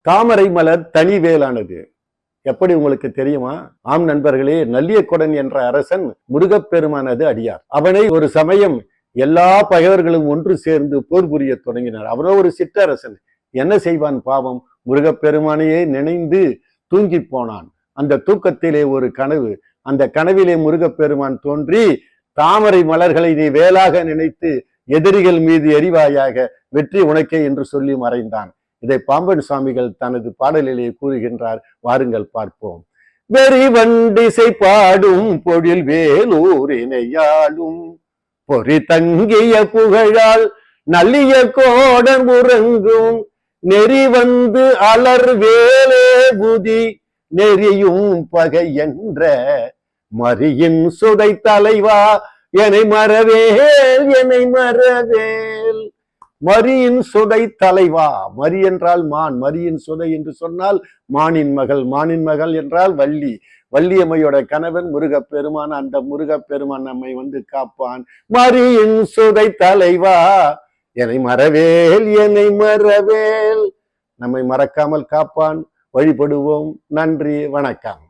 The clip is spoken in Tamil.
தாமரை மலர் தனி வேலானது. எப்படி உங்களுக்கு தெரியுமா? ஆம் நண்பர்களே, நல்லியக்கொடன் என்ற அரசன் முருகப்பெருமானது அடியார். அவனை ஒரு சமயம் எல்லா பகைவர்களும் ஒன்று சேர்ந்து போர் புரிய தொடங்கினார். அவனோ ஒரு சிற்றரசன். என்ன செய்வான் பாவம்? முருகப்பெருமானையே நினைந்து தூங்கி போனான். அந்த தூக்கத்திலே ஒரு கனவு. அந்த கனவிலே முருகப்பெருமான் தோன்றி, தாமரை மலர்களை நீ வேலாக நினைத்து எதிரிகள் மீது எரிவாயாக, வெற்றி உனக்கே என்று சொல்லி மறைந்தான். இதை பாம்பன் சுவாமிகள் தனது பாடலிலே கூறுகின்றார். வாருங்கள் பார்ப்போம். வெறி வண்டிசை பாடும் பொழில் வேலூர் இணையாளும் பொறி தங்கிய புகழால் நல்லிய கோடன் உறங்கும் நெறி வந்து அலர் வேலே புதி நெறியும் பகை என்ற மரியின் சுடை தலைவா என்னை மறவேல் என்னை மறவேல். மரியின் சுடை தலைவா. மரி என்றால் மான், மரியின் சுடை என்று சொன்னால் மானின் மகள், மானின் மகள் என்றால் வள்ளி, வள்ளியம்மையோட கணவன் முருகப்பெருமான். அந்த முருகப்பெருமான் நம்மை வந்து காப்பான். மரியின் சுடை தலைவா என்னை மறவேல் என்னை மறவேல். நம்மை மறக்காமல் காப்பான். வழிபடுவோம். நன்றி, வணக்கம்.